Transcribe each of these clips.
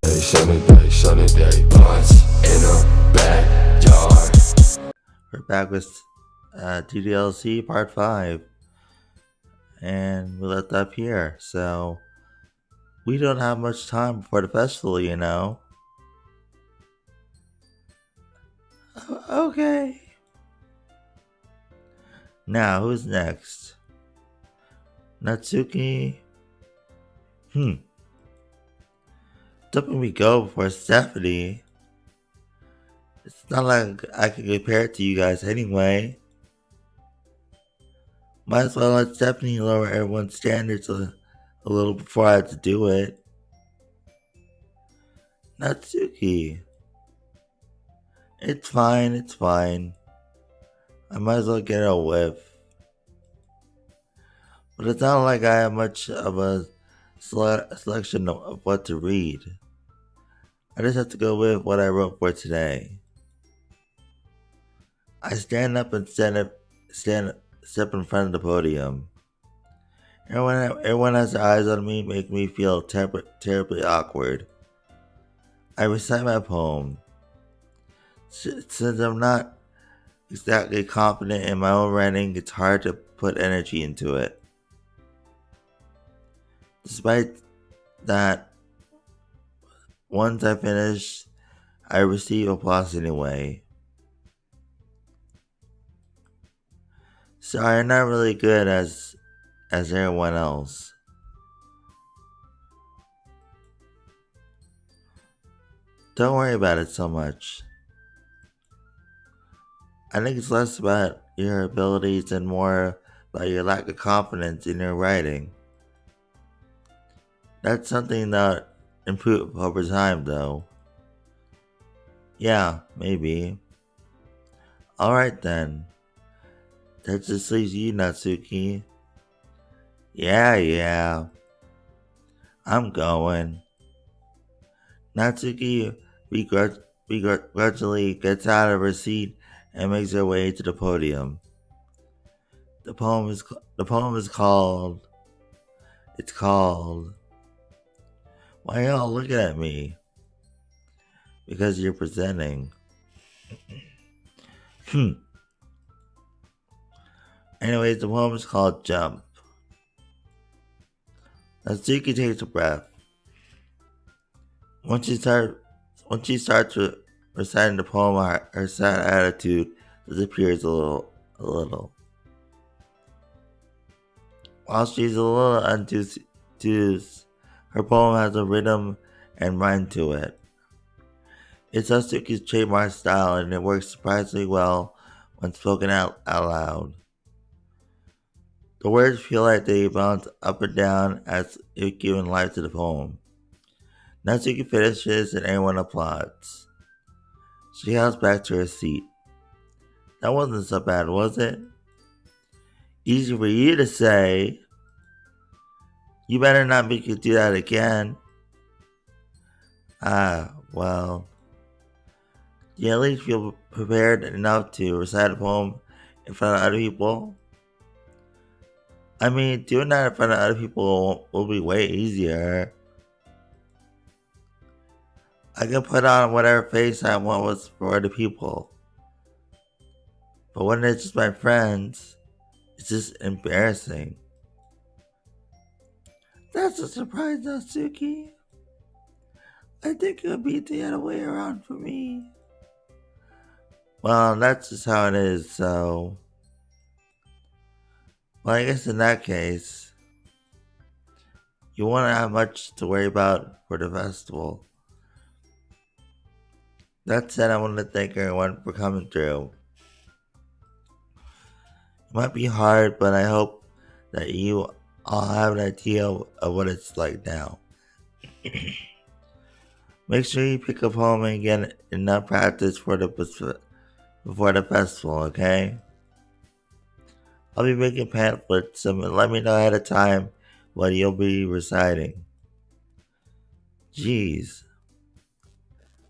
Sunny day, blunts in a backyard. We're back with TDLC Part 5, and we left up here. So, we don't have much time before the festival. Okay. Now, who's next? Natsuki? Hmm. Don't make me go before Stephanie. It's not like I can compare it to you guys anyway. Might as well let Stephanie lower everyone's standards a little before I have to do it. Natsuki. It's fine, it's fine. I might as well get a whiff. But it's not like I have much of a selection of what to read. I just have to go with what I wrote for today. I stand up and step in front of the podium. Everyone has their eyes on me, making me feel terribly awkward. I recite my poem. Since I'm not exactly confident in my own writing, it's hard to put energy into it. Despite that, once I finish, I receive applause anyway. Sorry, I'm not really good as everyone else. Don't worry about it so much. I think it's less about your abilities and more about your lack of confidence in your writing. That's something that improves over time, though. Yeah, maybe. Alright then. That just leaves you, Natsuki. Yeah. I'm going. Natsuki begrudgingly gets out of her seat and makes her way to the podium. The poem is called. It's called. Why y'all looking at me? Because you're presenting. Anyways, the poem is called Jump. Natsuki takes a breath. Once she starts reciting the poem, her sad attitude disappears a little. While she's a little enthused, her poem has a rhythm and rhyme to it. It's Natsuki's trademark style, and it works surprisingly well when spoken out loud. The words feel like they bounce up and down as if giving life to the poem. Natsuki finishes and everyone applauds. She heads back to her seat. That wasn't so bad, was it? Easy for you to say. You better not make me do that again. Well. Do you at least feel prepared enough to recite a poem in front of other people? I mean, doing that in front of other people will be way easier. I can put on whatever face I want with for other people. But when it's just my friends, it's just embarrassing. That's a surprise, Natsuki. I think it'll be the other way around for me. Well, that's just how it is, so. Well, I guess in that case, you won't have much to worry about for the festival. That said, I want to thank everyone for coming through. It might be hard, but I hope that you all have an idea of what it's like now. Make sure you pick up home and get enough practice before the festival, okay? I'll be making pamphlets, so let me know ahead of time what you'll be reciting. Jeez.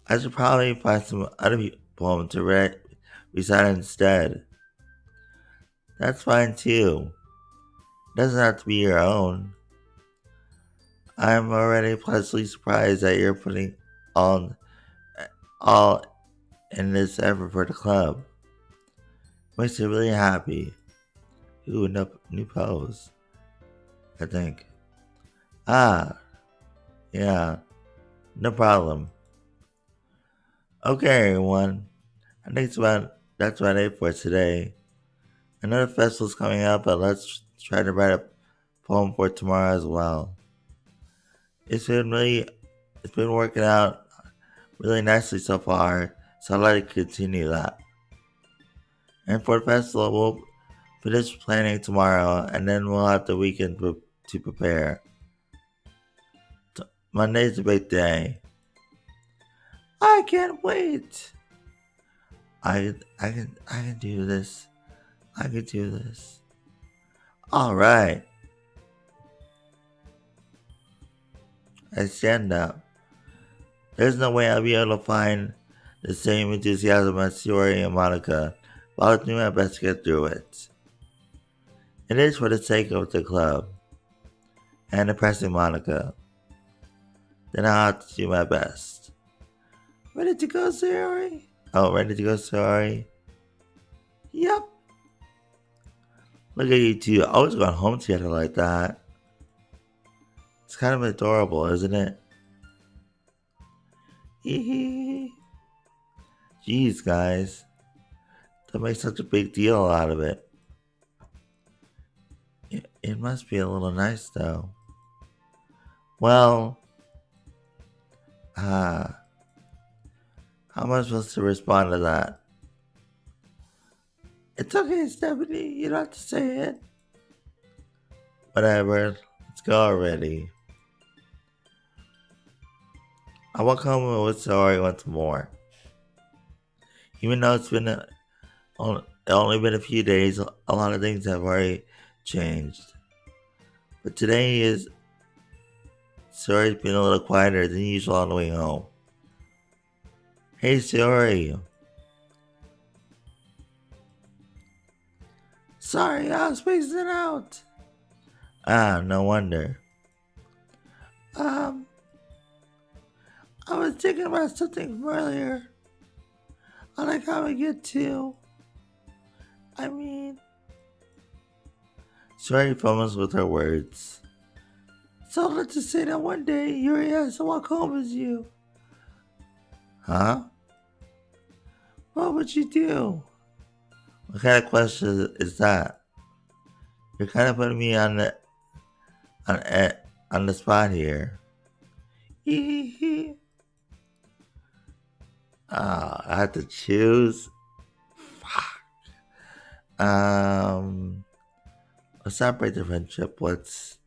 I should probably find some other poem to recite instead. That's fine too. It doesn't have to be your own. I'm already pleasantly surprised that you're putting all, all in this effort for the club. Makes me really happy. Ooh, no, new pose, I think. Ah, yeah, no problem. Okay, everyone. I think that's about it for today. Another festival's coming up, but let's try to write a poem for tomorrow as well. It's been really, it's been working out really nicely so far, so I'd like to continue that. And for the festival, we'll finish planning tomorrow, and then we'll have the weekend to prepare. Monday's a big day. I can't wait. I can do this. I can do this. All right. I stand up. There's no way I'll be able to find the same enthusiasm as Suri and Monica, but I'll do my best to get through it. It is for the sake of the club and impressing Monica. Then I'll have to do my best. Ready to go, Suri? Oh, ready to go, Suri? Yep. Look at you two, always going home together like that. It's kind of adorable, isn't it? Hee hee. Jeez, guys. Don't make such a big deal out of it. It must be a little nice, though. Well, how am I supposed to respond to that? It's okay, Stephanie. You don't have to say it. Whatever. Let's go already. I walk home with Sorry once more. Even though it's been only been a few days, a lot of things have already changed. But today is Sorry's been a little quieter than usual on the way home. Hey, Sorry. Sorry, I was spacing it out. Ah, no wonder. Um, I was thinking about something from earlier. I like how we get to. I mean, Sorry fumbles with her words. So let's just say that one day Yuri has to walk home with you. Huh? What would you do? What kind of question is that? You're kind of putting me on the spot here. I have to choose. Um, let's not break the friendship. Let's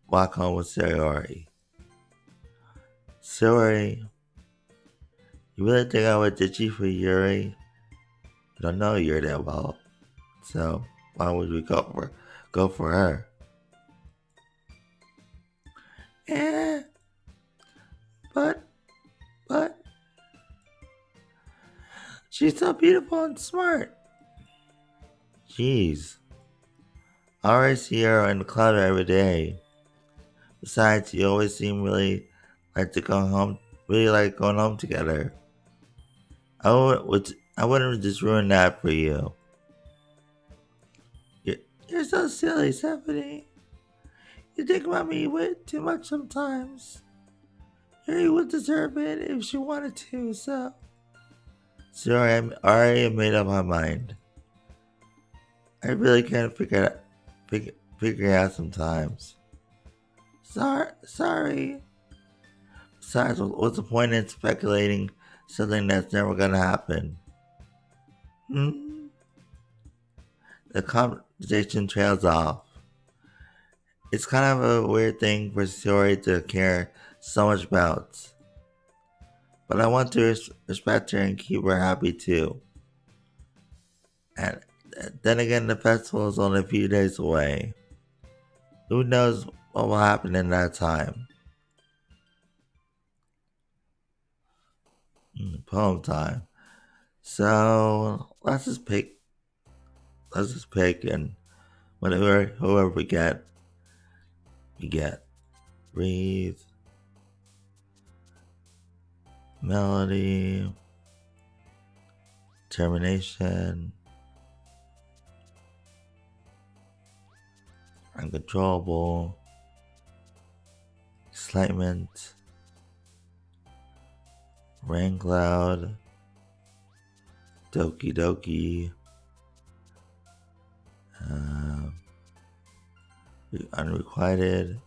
walk home with Sayori. Sayori, you really think I would ditch you for Yuri? You don't know Yuri that well, so why would we go for her? Eh, but she's so beautiful and smart. Jeez, I always see her in the club every day. Besides, you always seem really like going home together. I wouldn't just ruin that for you. You're so silly, Stephanie. You think about me way too much sometimes. Yuri would deserve it if she wanted to, so. Sorry, I already made up my mind. I really can't figure it out sometimes. Sorry. Besides, what's the point in speculating something that's never gonna happen? Hmm? The conversation trails off. It's kind of a weird thing for Story to care so much about. But I want to respect her and keep her happy too. And then again, the festival is only a few days away. Who knows what will happen in that time? Poem time. So let's just pick. Let's just pick, and whoever we get, we get. breathe, melody, determination, uncontrollable, excitement, rain cloud, Doki Doki, um, unrequited,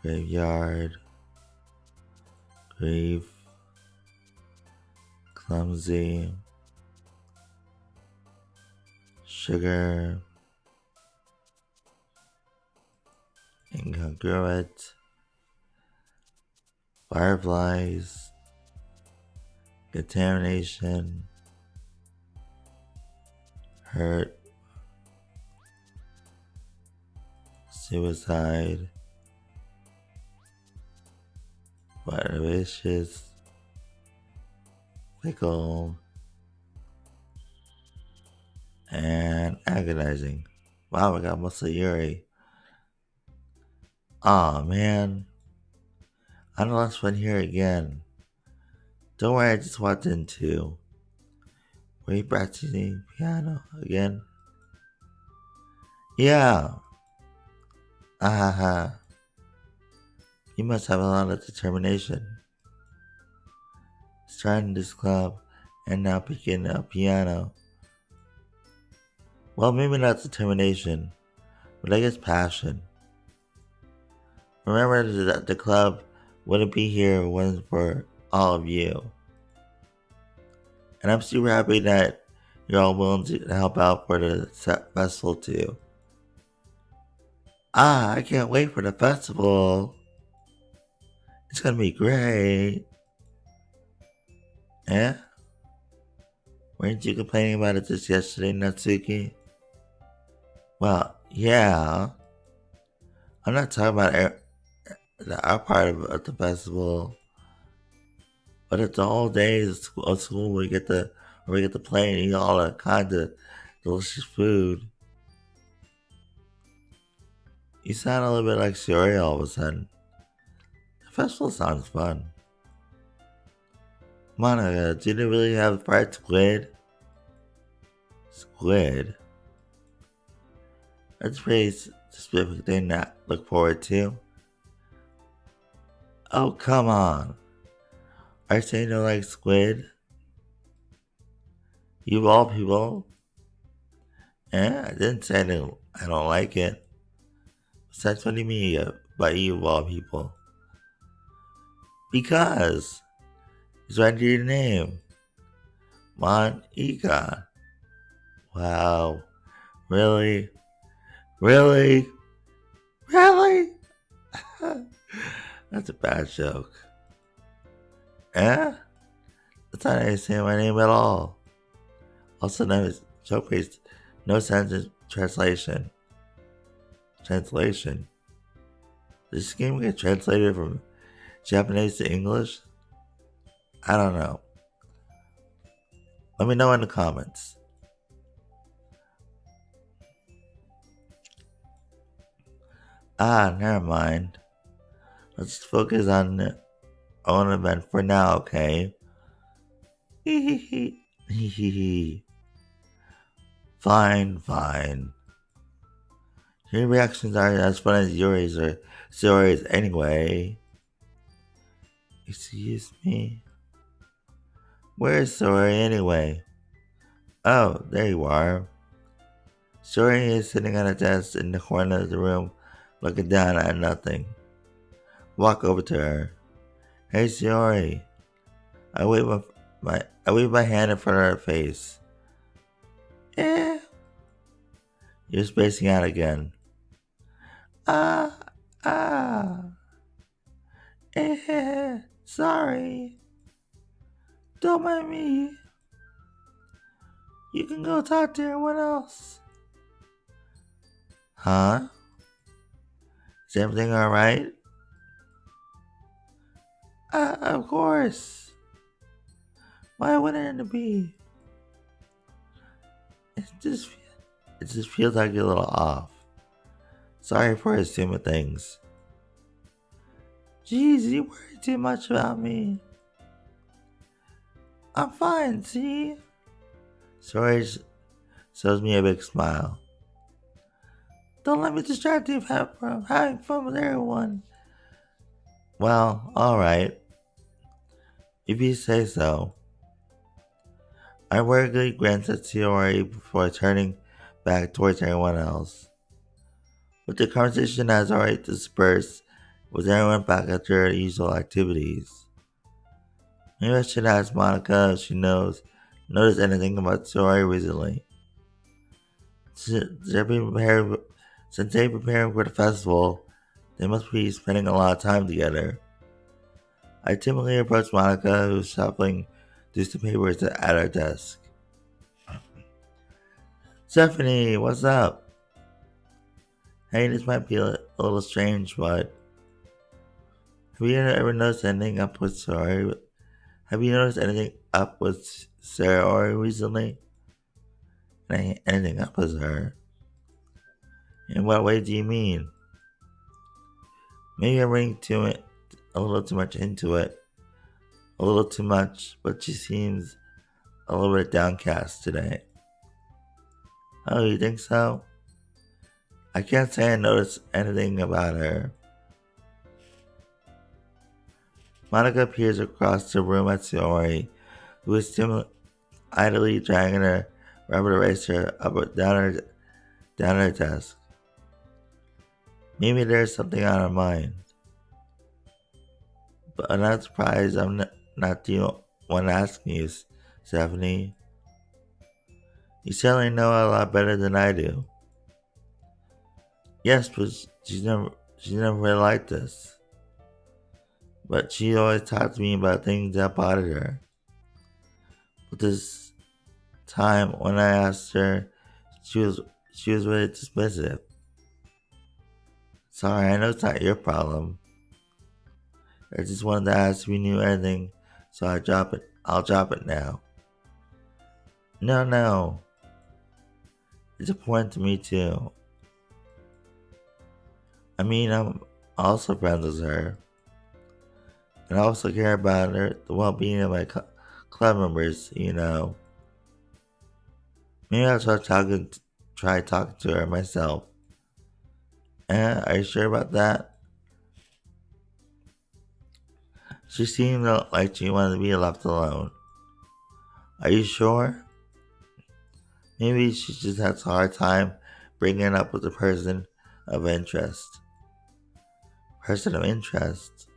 graveyard, grief, clumsy, sugar, incongruent, fireflies, contamination, hurt, suicide, vicious, fickle, and agonizing. Wow, I got mostly Yuri. Aw, man. I lost one here again. Don't worry, I just walked into. Were you practicing piano again? Yeah. Ahaha. You must have a lot of determination. Starting this club and now picking up piano. Well, maybe not determination, but I guess passion. Remember that the club wouldn't be here if it wasn't for all of you. And I'm super happy that you're all willing to help out for the festival too. I can't wait for the festival. It's gonna be great. Yeah? Weren't you complaining about it just yesterday, Natsuki? Well, yeah. I'm not talking about our part of the festival, but it's the whole day of school where we get to play and eat all kinds of delicious food. You sound a little bit like Siri all of a sudden. The festival sounds fun. Monica, did you really have fried squid? Squid? That's a pretty specific thing to look forward to. Oh, come on. Are you saying you don't like squid? You of all people? Yeah, I didn't say I don't like it. Besides, what do you mean by you of all people? Because it's right under your name. Monica. Wow. Really? Really? Really? That's a bad joke. Eh? That's not how you say my name at all. Also, no joke makes no sense in translation. Translation. Does this game get translated from Japanese to English? I don't know. Let me know in the comments. Never mind. Let's focus on the own event for now, okay? Fine, fine. Your reactions aren't as fun as Yuri's or Sori's anyway. Excuse me? Where's Sori anyway? Oh, there you are. Sori is sitting on a desk in the corner of the room, looking down at nothing. Walk over to her. Hey, Sori. I wave my hand in front of her face. Eh. You're spacing out again. Ah, sorry. Don't mind me. You can go talk to everyone else. Huh? Is everything alright? Of course. Why wouldn't it be? It just feels like you're a little off. Sorry for assuming things. Jeez, you worry too much about me. I'm fine, see? Sorry shows me a big smile. Don't let me distract you from having fun with everyone. Well, alright. If you say so. I worriedly glanced at Sayori before turning back towards everyone else. But the conversation has already dispersed, with everyone back at their usual activities. Maybe I should ask Monica if she noticed anything about Sayori recently. Since they're preparing for the festival, they must be spending a lot of time together. I timidly approached Monica, who was shuffling through some papers at her desk. Stephanie, what's up? Hey, this might be a little strange, but have you ever noticed anything up with Sayori? Have you noticed anything up with Sayori recently? Anything up with her? In what way do you mean? Maybe I'm reading a little too much into it. A little too much, but she seems a little bit downcast today. Oh, you think so? I can't say I noticed anything about her. Monica peers across the room at Sayori, who is still idly dragging her rubber eraser down her desk. Maybe there's something on her mind. But I'm not surprised I'm not the one asking you, Stephanie. You certainly know a lot better than I do. Yes, but she's never really like this. But she always talked to me about things that bothered her. But this time, when I asked her, she was really dismissive. Sorry, I know it's not your problem. I just wanted to ask if you knew anything, so I'll drop it now. No. It's important to me too. I mean, I'm also friends with her. And I also care about the well-being of my club members, you know. Maybe I'll try talking to her myself. Are you sure about that? She seemed like she wanted to be left alone. Are you sure? Maybe she just has a hard time bringing it up with a person of interest. Person of interest?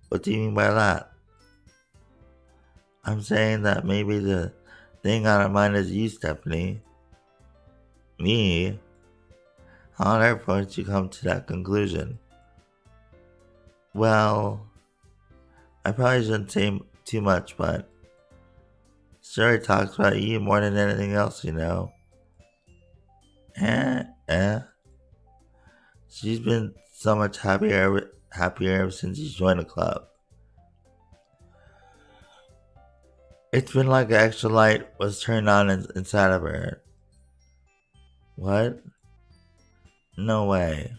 What do you mean by that? I'm saying that maybe the thing on her mind is you, Stephanie. Me? How on earth would you come to that conclusion? Well, I probably shouldn't say too much, but Sherry talks about you more than anything else, you know. She's been so much happier ever since she joined the club. It's been like an extra light was turned on inside of her. What? No way.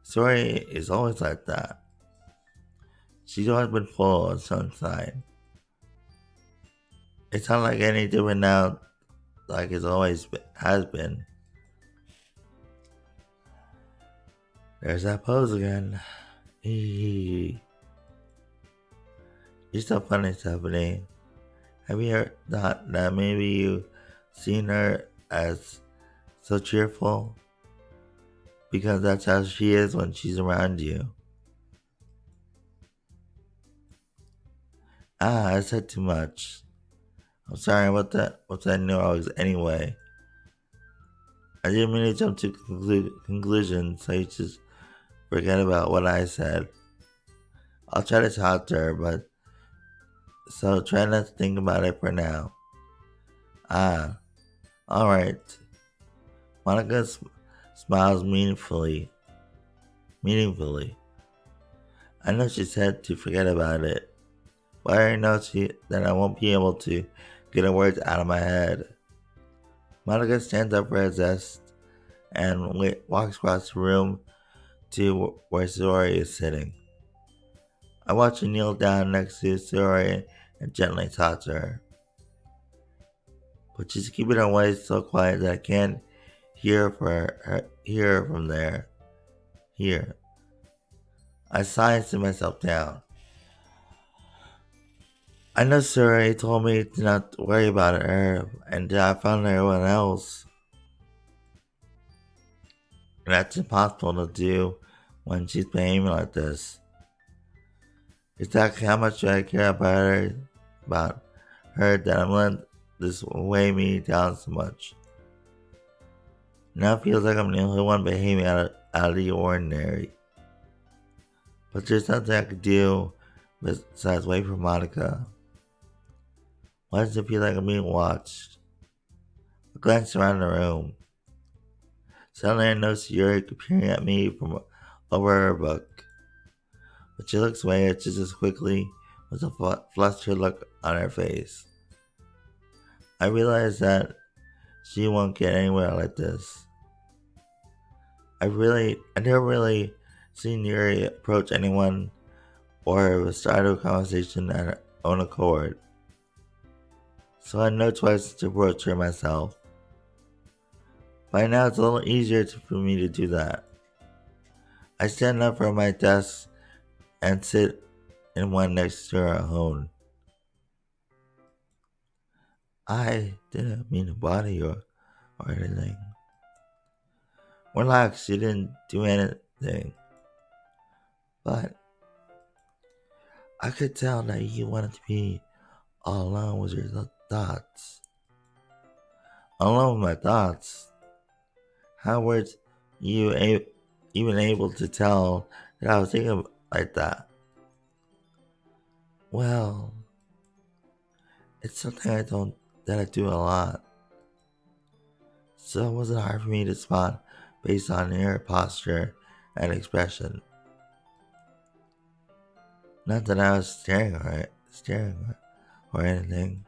Sori is always like that. She's always been full of sunshine. It's not like any different now, like has been. There's that pose again. You're so funny, Stephanie. Have you heard that maybe you've seen her as so cheerful? Because that's how she is when she's around you. I said too much. I'm sorry about that. What I knew I was anyway. I didn't mean to jump to conclusions, so you just forget about what I said. I'll try to talk to her, so try not to think about it for now. Alright. Monica smiles meaningfully. I know she said to forget about it, but I already know that I won't be able to get her words out of my head. Monica stands up for her desk and walks across the room to where Suri is sitting. I watch her kneel down next to Suri and gently talk to her. But she's keeping her voice so quiet that I can't hear her from there. Here. I sigh and sit myself down. I know Suri told me to not worry about her and that I found everyone else. And that's impossible to do when she's behaving like this. Exactly how much I care about her that I'm letting this weigh me down so much. Now it feels like I'm the only one behaving out of the ordinary. But there's nothing I could do besides wait for Monica. Why does it feel like I'm being watched? I glance around the room. Suddenly I notice Yuri peering at me from over her book. But she looks away just as quickly with a flustered look on her face. I realize that she won't get anywhere like this. I never really seen Yuri approach anyone or start a conversation at her own accord. So I had no choice to approach her myself. By now it's a little easier for me to do that. I stand up from my desk and sit in one next to her own. I didn't mean to bother you or anything. Relax, you didn't do anything. But I could tell that you wanted to be all alone with your thoughts. Alone with my thoughts. How were you even able to tell that I was thinking like that? Well, it's something that I do a lot. So it wasn't hard for me to spot based on your posture and expression. Not that I was staring or anything.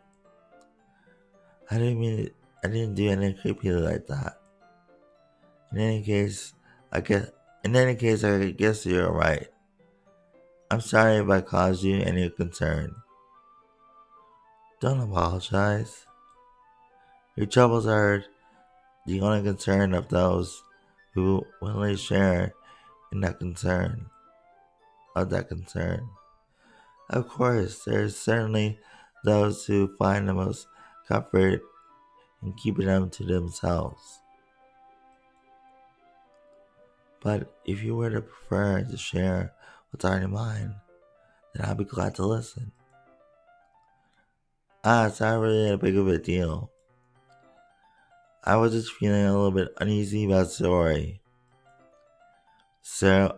I didn't do anything creepy like that. In any case, I guess you're right. I'm sorry if I caused you any concern. Don't apologize. Your troubles are the only concern of those who willingly share in that concern. Of course, there's certainly those who find the most comfort in keeping them to themselves. But if you were to prefer to share what's on your mind, then I'd be glad to listen. It's not really that big of a deal. I was just feeling a little bit uneasy about Sorry. Sorry.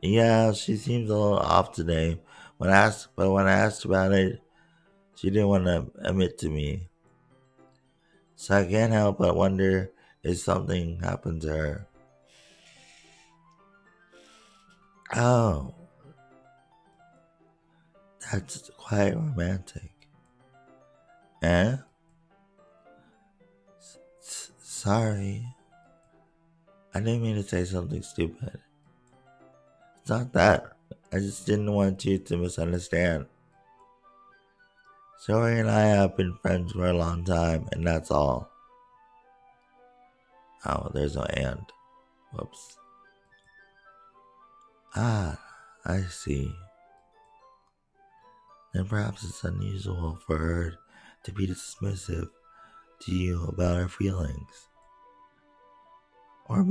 Yeah, she seems a little off today. When I asked about it, she didn't want to admit to me. So I can't help but wonder if something happened to her. Oh, that's quite romantic. Eh? Sorry. I didn't mean to say something stupid. It's not that. I just didn't want you to misunderstand. Zoe and I have been friends for a long time, and that's all. Oh, there's no and. Whoops. Ah, I see. Then perhaps it's unusual for her to be dismissive to you about her feelings. Or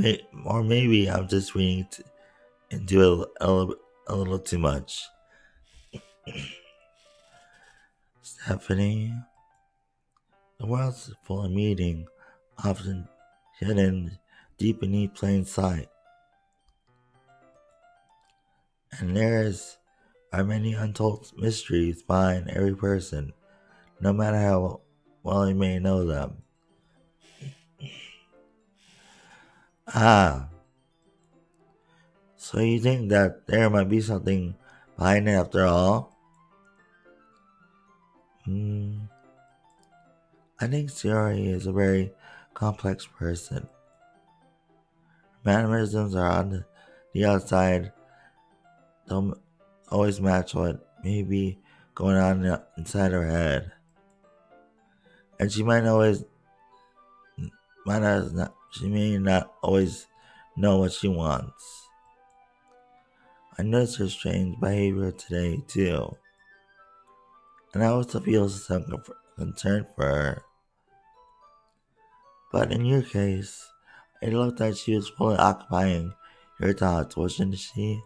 maybe I'm just reading into it a little too much. Stephanie, the world's full of meaning, often hidden deep beneath plain sight. And are many untold mysteries behind every person, no matter how well you may know them. Ah, so you think that there might be something behind it after all? I think Sayori is a very complex person. Mannerisms are on the outside, don't always match what may be going on inside her head. And she may not always know what she wants. I noticed her strange behavior today too, and I also feel some concern for her. But in your case, it looked like she was fully occupying your thoughts, wasn't she?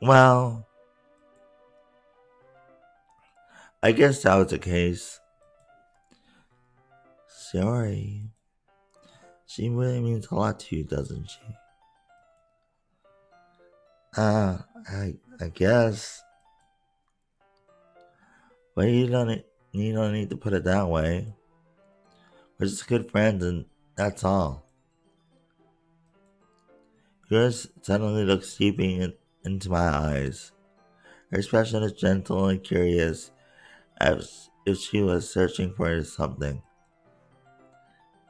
Well, I guess that was the case. Sorry. She really means a lot to you, doesn't she? I guess. But you don't need to put it that way. We're just good friends and that's all. Yours suddenly looks deeping into my eyes. Her expression is gentle and curious, as if she was searching for something.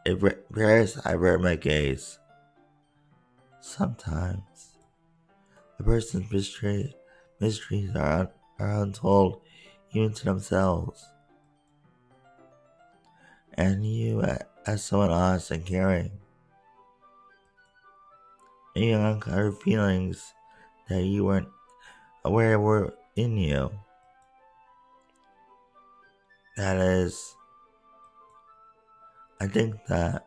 It bears I avert my gaze. Sometimes a person's mysteries are untold even to themselves. And you, as someone honest and caring, and you uncover feelings that you weren't aware were in you. That is, I think that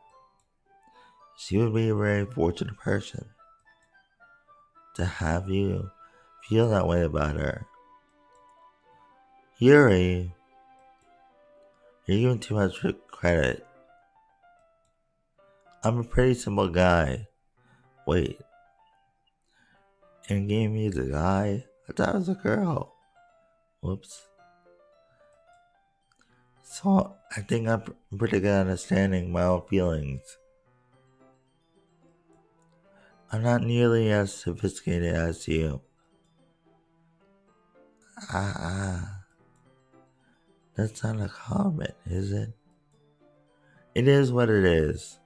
she would be a very fortunate person to have you feel that way about her. Yuri, you're giving too much credit. I'm a pretty simple guy. Wait, and gave me the guy? I thought it was a girl. Whoops. So I think I'm pretty good at understanding my own feelings. I'm not nearly as sophisticated as you. Ah, that's not a comment, is it? It is what it is.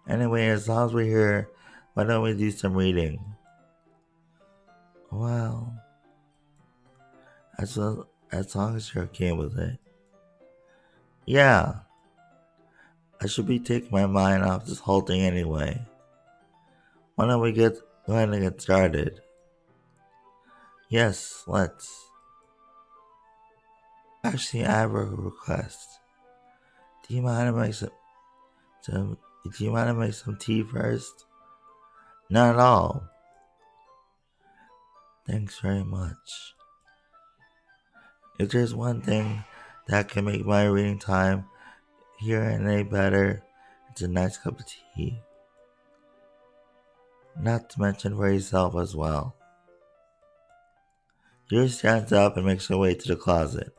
Anyway, as long as we're here, why don't we do some reading? Well, as long as you're okay with it. Yeah, I should be taking my mind off this whole thing anyway. Why don't we go ahead and get started? Yes, let's. Actually, I have a request. Do you mind to make some do you mind to make some tea first? Not at all. Thanks very much. If there's one thing that can make my reading time here and any better, it's a nice cup of tea. Not to mention for yourself as well. Yuri stands up and makes her way to the closet.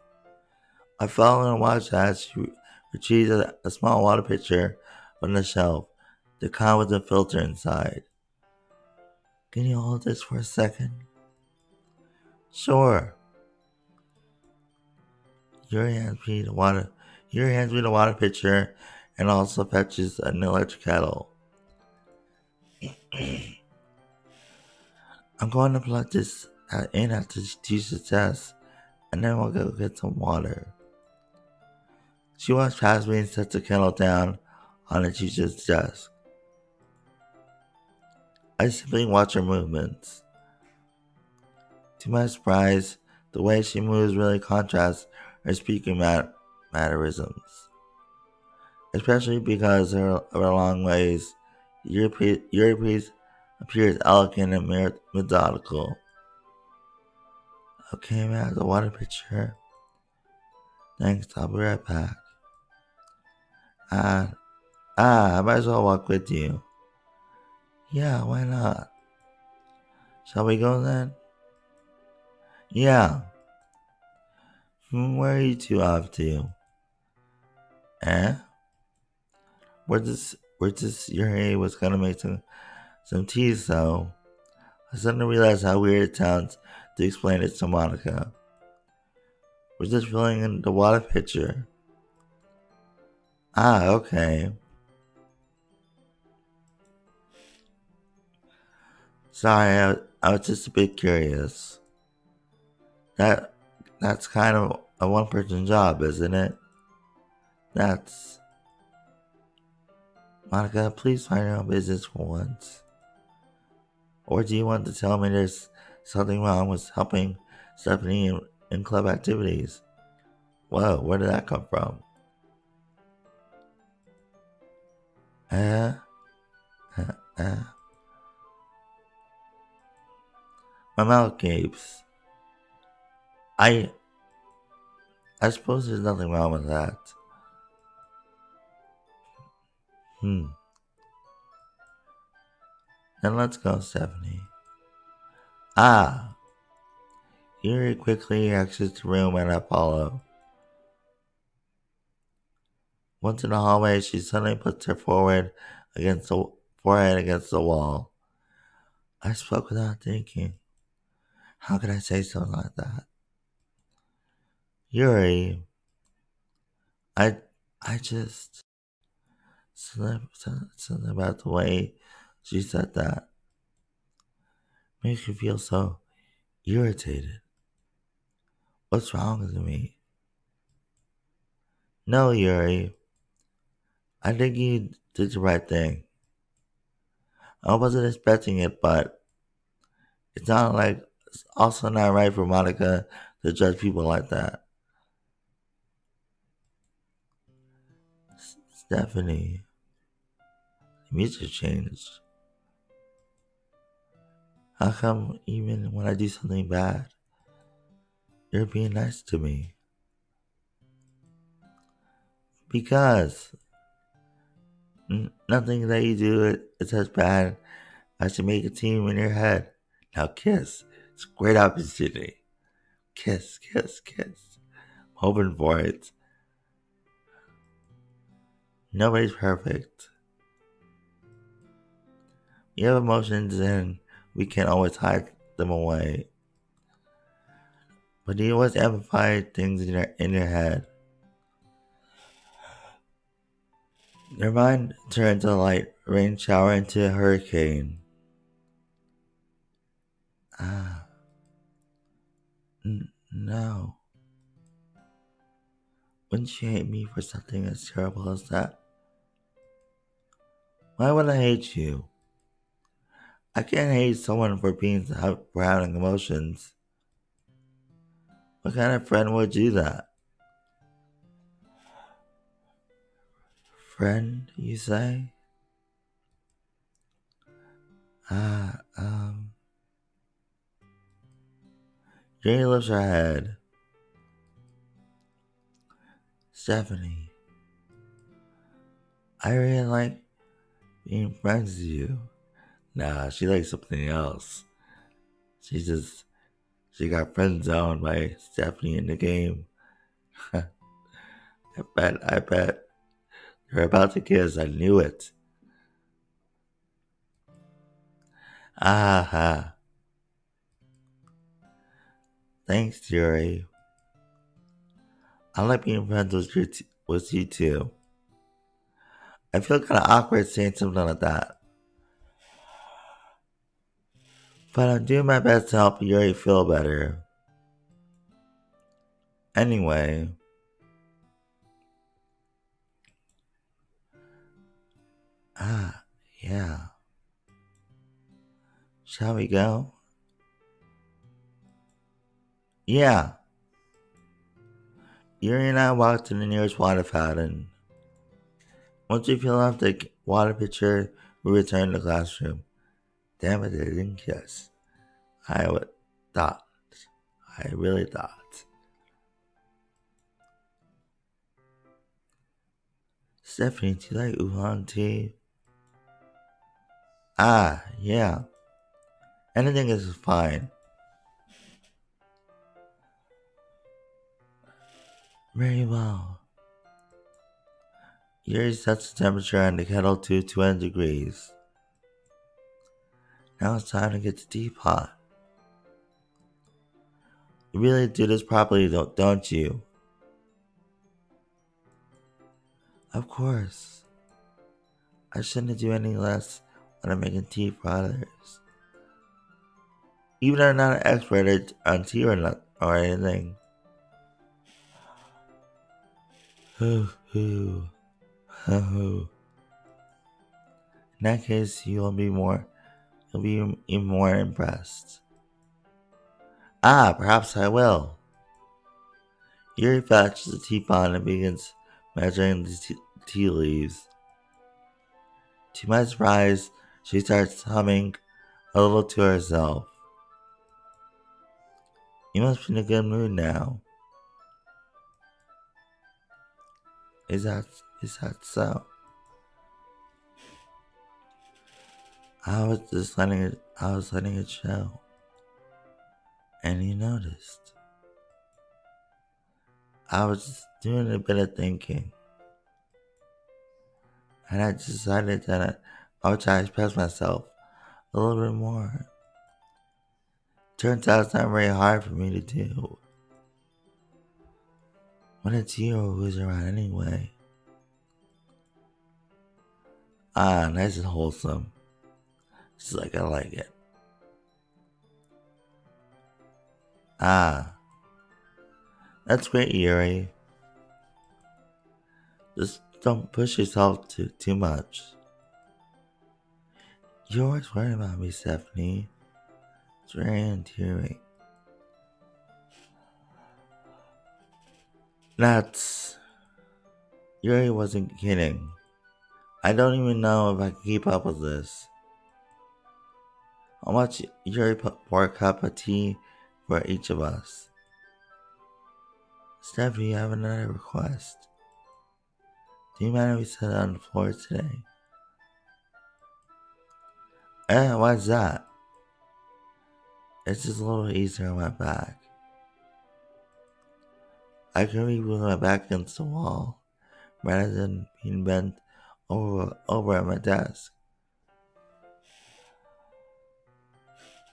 I follow and watch as she retrieves a small water pitcher from the shelf, the kind with a filter inside. Can you hold this for a second? Sure. Yuri hands me the water pitcher and also fetches an electric kettle. I'm going to plug this in after she teaches test, and then we'll go get some water. She walks past me and sets the kettle down on the teacher's desk. I simply watch her movements. To my surprise, the way she moves really contrasts her speaking mannerisms. Especially because of her long ways, Yuri appears elegant and methodical. Okay, man, the water pitcher. Thanks, I'll be right back. I might as well walk with you. Yeah, why not? Shall we go then? Yeah. Where are you two off to? Eh? We're just Yuri was gonna make some tea, so I suddenly realized how weird it sounds to explain it to Monica. We're just filling in the water pitcher. Ah, okay. Sorry, I was just a bit curious. That that's kind of a one-person job, isn't it? That's Monica. Please find your own business for once. Or do you want to tell me there's something wrong with helping Stephanie in club activities? Whoa, where did that come from? Uh, uh, uh. My mouth gapes. I I suppose there's nothing wrong with that. Hmm. Then let's go, Stephanie. Ah! Yuri quickly exits the room and I follow. Once in the hallway, she suddenly puts her forehead against the wall. I spoke without thinking. How could I say something like that? Yuri, I I just something about the way she said that makes me feel so irritated. What's wrong with me? No, Yuri. I think you did the right thing. I wasn't expecting it, but it's also not right for Monica to judge people like that. Stephanie, the music changed. How come even when I do something bad, you're being nice to me? Because nothing that you do is as bad as to make a team in your head. Now kiss. It's a great opportunity. Kiss, kiss, kiss. I'm hoping for it. Nobody's perfect. We have emotions and we can't always hide them away. But you always amplify things in your head. Your mind turns a light rain shower into a hurricane. Ah, no. Wouldn't you hate me for something as terrible as that? Why would I hate you? I can't hate someone for having emotions. What kind of friend would do that? Friend, you say? Ah, Jenny lifts her head. Stephanie, I really like being friends with you. Nah, she likes something else. She got friend zoned by Stephanie in the game. I bet. They're about to kiss, I knew it. Aha. Thanks, Yuri. I like being friends with you too. I feel kind of awkward saying something like that. But I'm doing my best to help Yuri feel better. Anyway, ah, yeah. Shall we go? Yeah. Yuri and I walked to the nearest water fountain. Once we fill up the water pitcher, we return to the classroom. Damn it, they didn't kiss. I would thought. I really thought. Stephanie, do you like oolong tea? Ah, yeah. Anything is fine. Very well. Yuri sets the temperature on the kettle to 200 degrees. Now it's time to get the teapot. You really do this properly, don't you? Of course. I shouldn't do any less when I'm making tea for others. Even though I'm not an expert on tea or anything. Hoo hoo. Hoo hoo. In that case, you'll be even more impressed. Ah, perhaps I will. Yuri fetches a teapot and begins measuring the tea leaves. To my surprise, she starts humming a little to herself. You must be in a good mood now. Is that so? I was letting it show. And you noticed. I was just doing a bit of thinking. And I decided that I would try to express myself a little bit more. Turns out it's not very hard for me to do. When it's you who's around anyway. Ah, nice and wholesome. Just like I like it. Ah, that's great, Yuri. Just don't push yourself too much. You're always worrying about me, Stephanie. It's very endearing. That's... Yuri wasn't kidding. I don't even know if I can keep up with this. How much Yuri pour a cup of tea for each of us? Stephanie, I have another request. Do you mind if we sit on the floor today? Why's that? It's just a little easier on my back. I can read with my back against the wall rather than being bent over at my desk.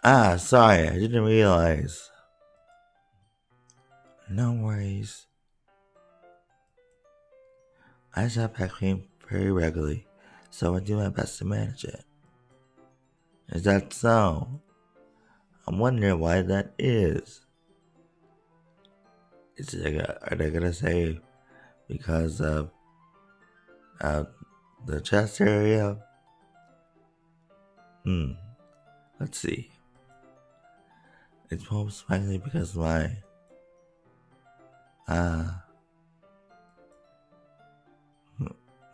Ah, sorry, I didn't realize. No worries. I shop at cream very regularly, so I do my best to manage it. Is that so? I'm wondering why that is. Are they gonna say because of the chest area? Let's see. It's most likely because uh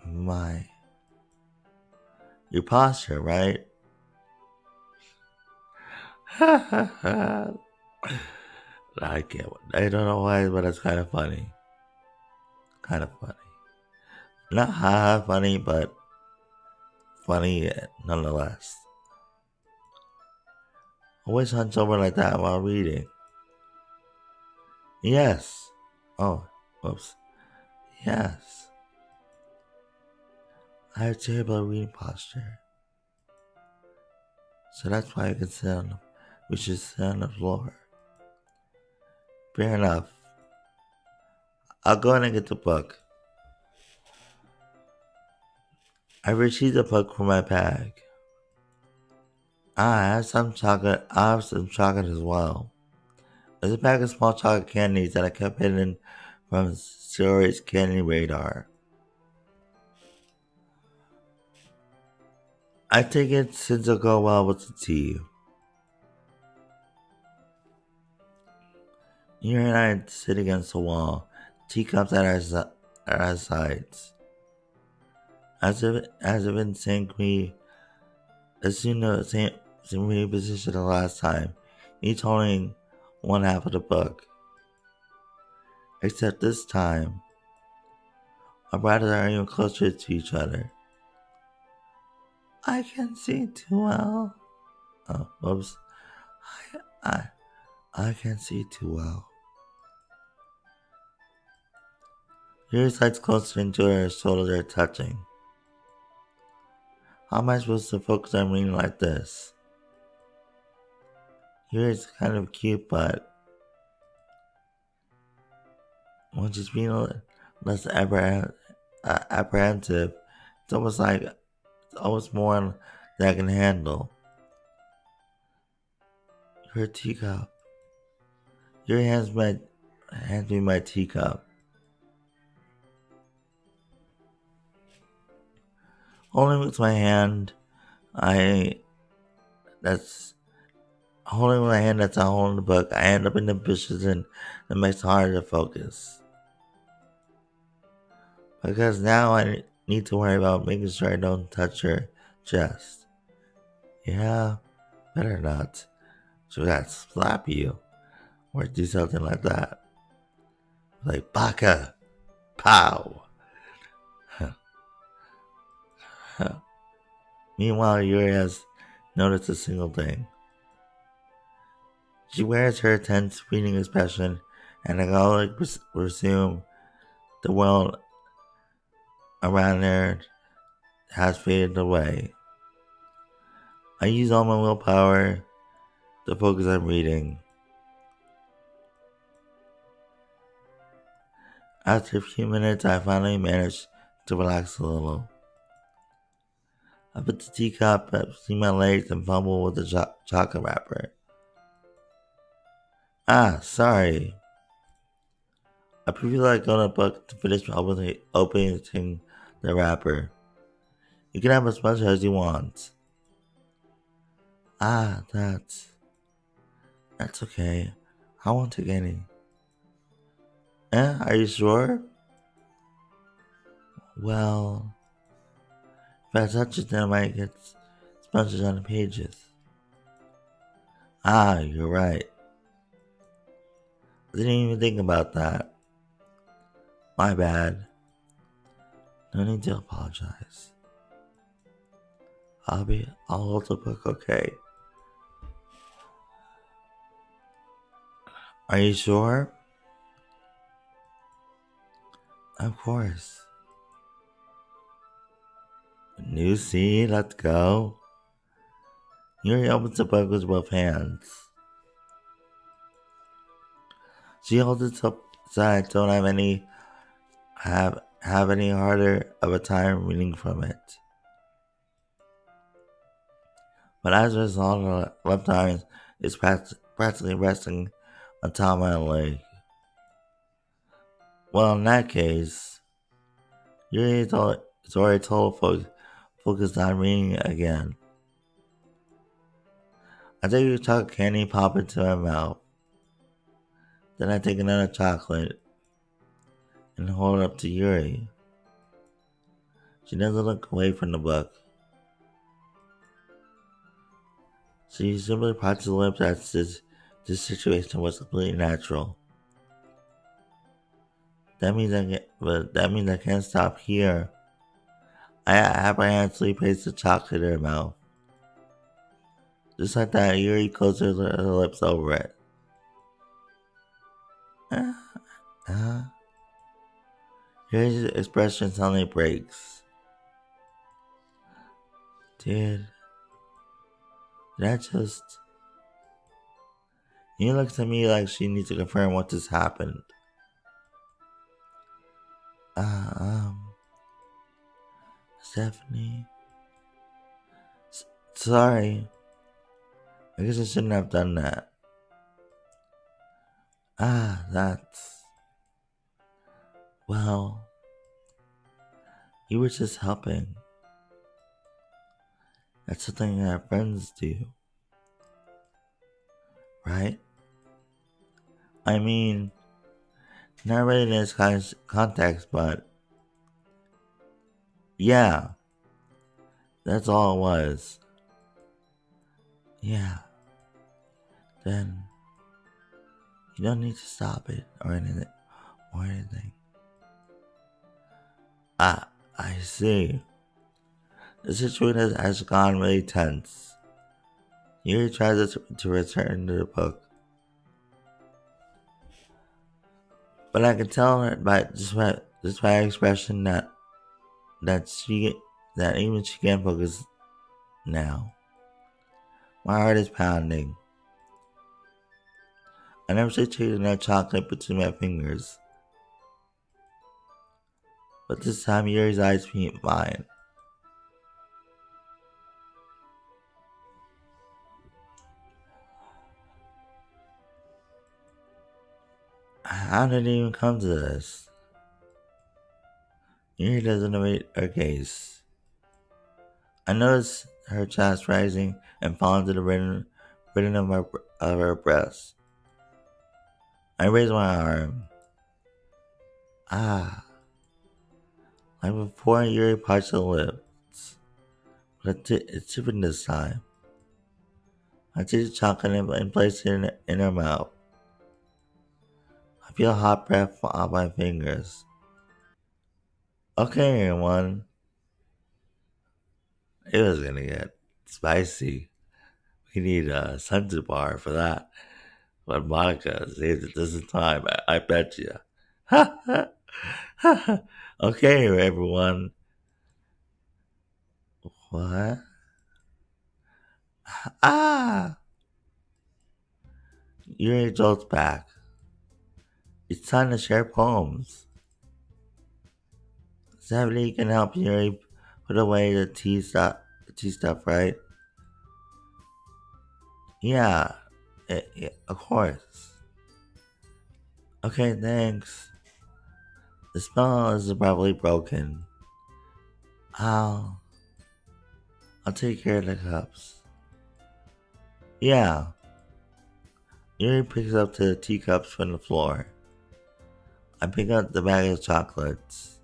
my your posture, right? I can't. I don't know why, but it's kind of funny. Kind of funny. Not funny, but funny nonetheless. Always hunch over like that while reading. Yes. Oh, whoops. Yes. I have terrible reading posture. So that's why we should sit on the floor. Fair enough. I'll go in and get the book. I retrieved the book from my bag. I have some chocolate. I have some chocolate as well. There's a bag of small chocolate candies that I kept hidden from Siri's candy radar. I take it since it'll go well with the tea. You and I sit against the wall, teacups at our sides. As if in sync, we assume the same position the last time, each holding one half of the book. Except this time, our bodies are even closer to each other. I can see too well. Oh, whoops. I can't see too well. Your sides closer into her shoulders are touching. How am I supposed to focus on reading like this? Yours is kind of cute, but when she's feeling less apprehensive, it's almost more than I can handle. Her teacup. Your hands me my teacup. Holding with my hand, I that's holding my hand that's not holding the book. I end up in the bushes and it makes it harder to focus. Because now I need to worry about making sure I don't touch her chest. Yeah, better not. So that slap you or do something like that. Like baka, pow. Meanwhile, Yuri has noticed a single thing. She wears her tense feeling expression, and I always presume the world around her has faded away. I use all my willpower to focus on reading. After a few minutes, I finally managed to relax a little. I put the teacup between my legs and fumble with the chocolate wrapper. Ah, sorry. I previously let go of the book to finish opening the wrapper. You can have as much as you want. Ah, that's okay. I won't take any. Are you sure? Well, if I touch it, then I might get sponges on the pages. Ah, you're right. I didn't even think about that. My bad. No need to apologize. I'll hold the book, okay? Are you sure? Of course. New scene, let's go. Yuri opens the book with both hands. She holds it up so I don't have any harder of a time reading from it. But as a result, her left arm is practically resting on top of my leg. Well, in that case, Yuri is already total focused on reading again. I take a chocolate candy, pop it into my mouth. Then I take another chocolate and hold it up to Yuri. She doesn't look away from the book. She simply parts her lips as this situation was completely natural. That means I can't stop here. I apprehensively place the chocolate in her mouth. Just like that, Yuri closes her lips over it. Yuri's expression suddenly breaks. Did I just... He looks at me like she needs to confirm what just happened. Stephanie? Sorry. I guess I shouldn't have done that. That's... Well... You were just helping. That's something that friends do. Right? I mean... Not really in this context, but... Yeah. That's all it was. Yeah. Then... You don't need to stop it or anything. I see. The situation has gone really tense. Yuri tries to return to the book. But I can tell her by her expression that even she can't focus now. My heart is pounding. I never should take that chocolate between my fingers. but this time Yuri's eyes meet mine. How did it even come to this? Yuri doesn't evade our gaze. I notice her chest rising and falling to the rhythm of her breast. I raise my arm. Ah, like before, Yuri parts the lips, but it's different this time. I take the chocolate and place it in her mouth. I feel hot breath off my fingers. Okay, everyone. It was gonna get spicy. We need a sunset bar for that. But Monica saved it this time, I bet you. Ha ha ha. Okay, everyone. What? Ah! Yuri jolts back. It's time to share poems. Stephanie can help Yuri put away the tea stuff, right? Yeah, of course. Okay, thanks. The spell is probably broken. I'll, I'll take care of the cups. Yeah. Yuri picks up the teacups from the floor. I pick up the bag of chocolates.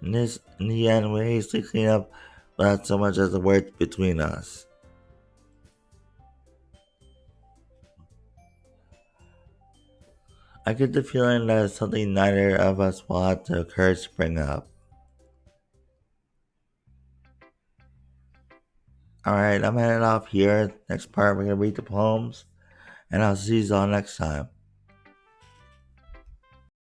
In the end, we hastily clean up without so much as a word between us. I get the feeling that it's something neither of us will have the courage to bring up. Alright, I'm heading off here. Next part, we're gonna read the poems, and I'll see you all next time.